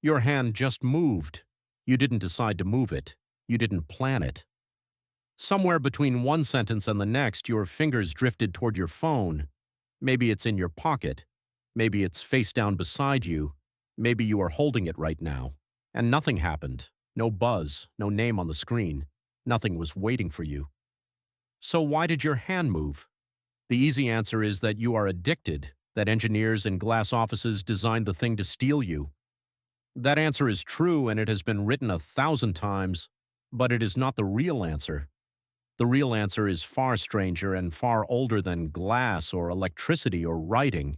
Your hand just moved. You didn't decide to move it. You didn't plan it. Somewhere between one sentence and the next, your fingers drifted toward your phone. Maybe it's in your pocket. Maybe it's face down beside you. Maybe you are holding it right now. And nothing happened. No buzz, no name on the screen. Nothing was waiting for you. So why did your hand move? The easy answer is that you are addicted, that engineers in glass offices designed the thing to steal you. That answer is true, and it has been written 1,000 times, but it is not the real answer. The real answer is far stranger and far older than glass or electricity or writing.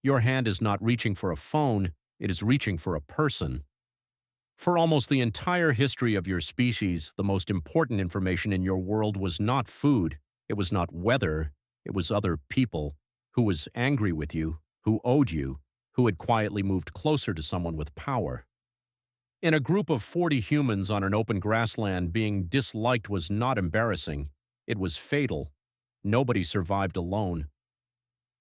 Your hand is not reaching for a phone, it is reaching for a person. For almost the entire history of your species, the most important information in your world was not food, it was not weather, it was other people, who was angry with you, who owed you, who had quietly moved closer to someone with power. In a group of 40 humans on an open grassland, being disliked was not embarrassing. It was fatal. Nobody survived alone.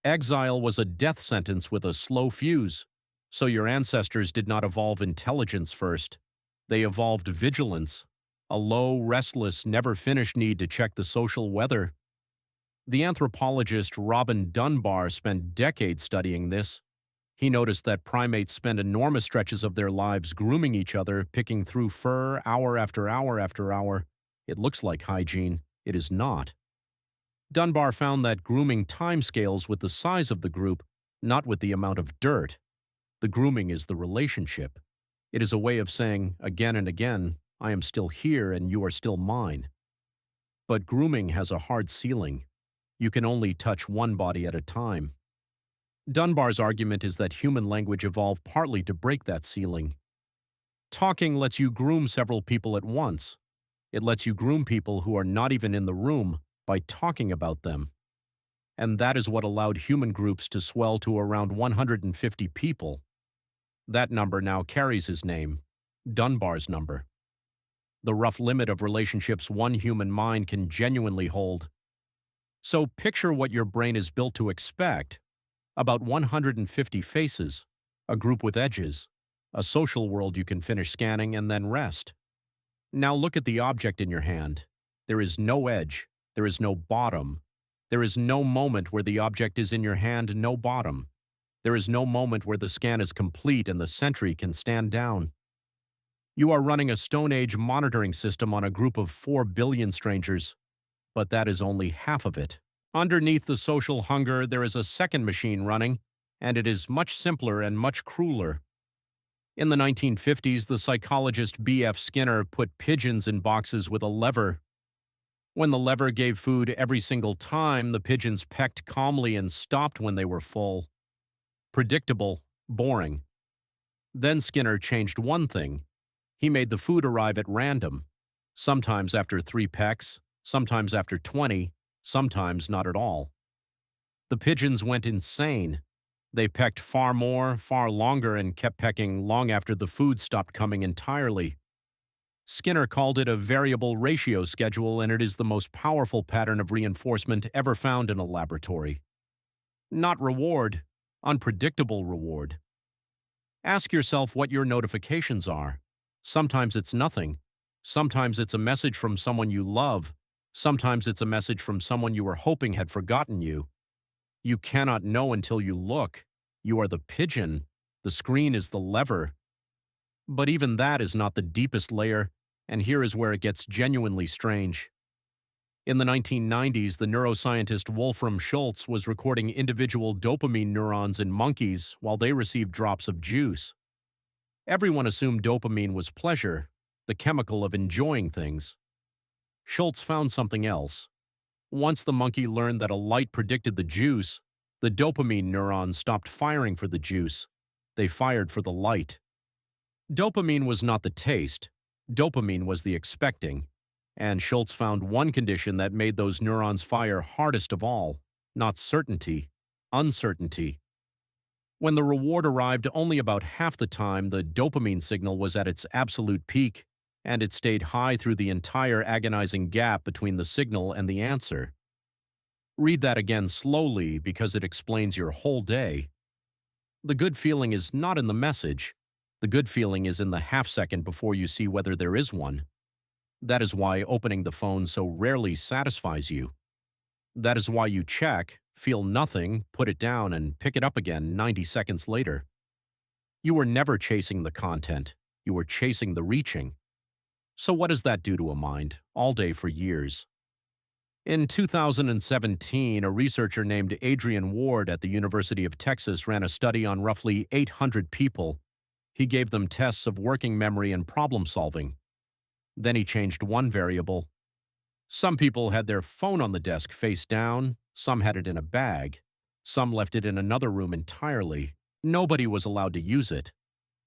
Exile was a death sentence with a slow fuse, so your ancestors did not evolve intelligence first. They evolved vigilance, a low, restless, never-finished need to check the social weather. The anthropologist Robin Dunbar spent decades studying this. He noticed that primates spend enormous stretches of their lives grooming each other, picking through fur hour after hour after hour. It looks like hygiene. It is not. Dunbar found that grooming timescales with the size of the group, not with the amount of dirt. The grooming is the relationship. It is a way of saying, again and again, I am still here and you are still mine. But grooming has a hard ceiling. You can only touch one body at a time. Dunbar's argument is that human language evolved partly to break that ceiling. Talking lets you groom several people at once. It lets you groom people who are not even in the room by talking about them. And that is what allowed human groups to swell to around 150 people. That number now carries his name, Dunbar's number. The rough limit of relationships one human mind can genuinely hold. So picture what your brain is built to expect. About 150 faces, a group with edges, a social world you can finish scanning and then rest. Now look at the object in your hand. There is no edge, there is no bottom. There is no moment where the object is in your hand, no bottom. There is no moment where the scan is complete and the sentry can stand down. You are running a Stone Age monitoring system on a group of 4 billion strangers, but that is only half of it. Underneath the social hunger, there is a second machine running, and it is much simpler and much crueler. In the 1950s, the psychologist B.F. Skinner put pigeons in boxes with a lever. When the lever gave food every single time, the pigeons pecked calmly and stopped when they were full. Predictable, boring. Then Skinner changed one thing. He made the food arrive at random, sometimes after 3 pecks, sometimes after 20, sometimes not at all. The pigeons went insane. They pecked far more, far longer, and kept pecking long after the food stopped coming entirely. Skinner called it a variable ratio schedule, and it is the most powerful pattern of reinforcement ever found in a laboratory. Not reward, unpredictable reward. Ask yourself what your notifications are. Sometimes it's nothing. Sometimes it's a message from someone you love. Sometimes it's a message from someone you were hoping had forgotten you. You cannot know until you look. You are the pigeon. The screen is the lever. But even that is not the deepest layer, and here is where it gets genuinely strange. In the 1990s, the neuroscientist Wolfram Schultz was recording individual dopamine neurons in monkeys while they received drops of juice. Everyone assumed dopamine was pleasure, the chemical of enjoying things. Schultz found something else. Once the monkey learned that a light predicted the juice, the dopamine neurons stopped firing for the juice. They fired for the light. Dopamine was not the taste. Dopamine was the expecting. And Schultz found one condition that made those neurons fire hardest of all, not certainty, uncertainty. When the reward arrived only about half the time, the dopamine signal was at its absolute peak, and it stayed high through the entire agonizing gap between the signal and the answer. Read that again slowly because it explains your whole day. The good feeling is not in the message. The good feeling is in the half second before you see whether there is one. That is why opening the phone so rarely satisfies you. That is why you check, feel nothing, put it down, and pick it up again 90 seconds later. You were never chasing the content. You were chasing the reaching. So what does that do to a mind, all day for years? In 2017, a researcher named Adrian Ward at the University of Texas ran a study on roughly 800 people. He gave them tests of working memory and problem solving. Then he changed one variable. Some people had their phone on the desk face down, some had it in a bag, some left it in another room entirely. Nobody was allowed to use it.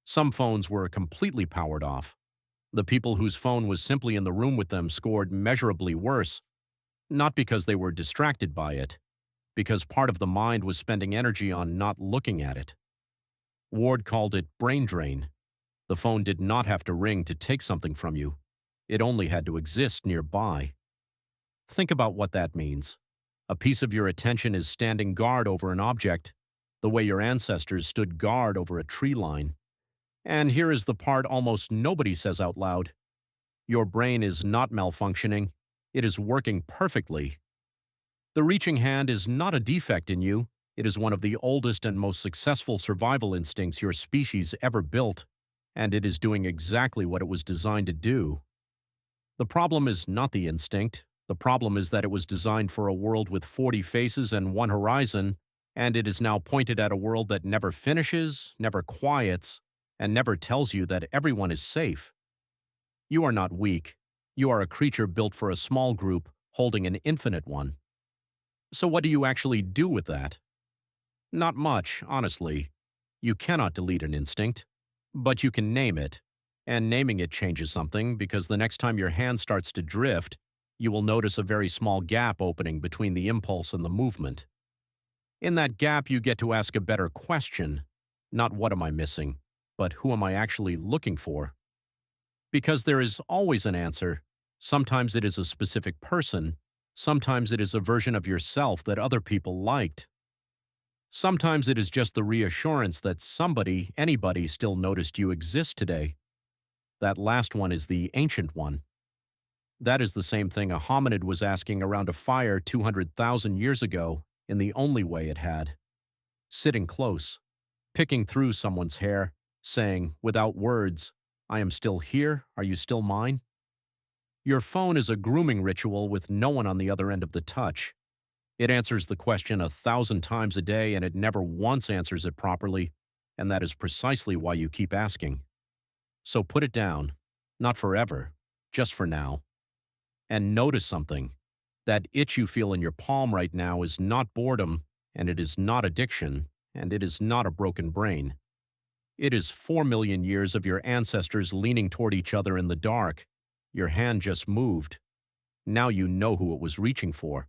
Some phones were completely powered off. The people whose phone was simply in the room with them scored measurably worse, not because they were distracted by it, because part of the mind was spending energy on not looking at it. Ward called it brain drain. The phone did not have to ring to take something from you. It only had to exist nearby. Think about what that means. A piece of your attention is standing guard over an object, the way your ancestors stood guard over a tree line. And here is the part almost nobody says out loud. Your brain is not malfunctioning. It is working perfectly. The reaching hand is not a defect in you. It is one of the oldest and most successful survival instincts your species ever built, and it is doing exactly what it was designed to do. The problem is not the instinct. The problem is that it was designed for a world with 40 faces and one horizon, and it is now pointed at a world that never finishes, never quiets, and never tells you that everyone is safe. You are not weak. You are a creature built for a small group, holding an infinite one. So what do you actually do with that? Not much, honestly. You cannot delete an instinct, but you can name it, and naming it changes something because the next time your hand starts to drift, you will notice a very small gap opening between the impulse and the movement. In that gap, you get to ask a better question, not what am I missing, but who am I actually looking for? Because there is always an answer. Sometimes it is a specific person. Sometimes it is a version of yourself that other people liked. Sometimes it is just the reassurance that somebody, anybody, still noticed you exist today. That last one is the ancient one. That is the same thing a hominid was asking around a fire 200,000 years ago in the only way it had. Sitting close, picking through someone's hair, saying, without words, I am still here, are you still mine? Your phone is a grooming ritual with no one on the other end of the touch. It answers the question 1,000 times a day and it never once answers it properly, and that is precisely why you keep asking. So put it down, not forever, just for now. And notice something. That itch you feel in your palm right now is not boredom, and it is not addiction, and it is not a broken brain. It is 4 million years of your ancestors leaning toward each other in the dark. Your hand just moved. Now you know who it was reaching for.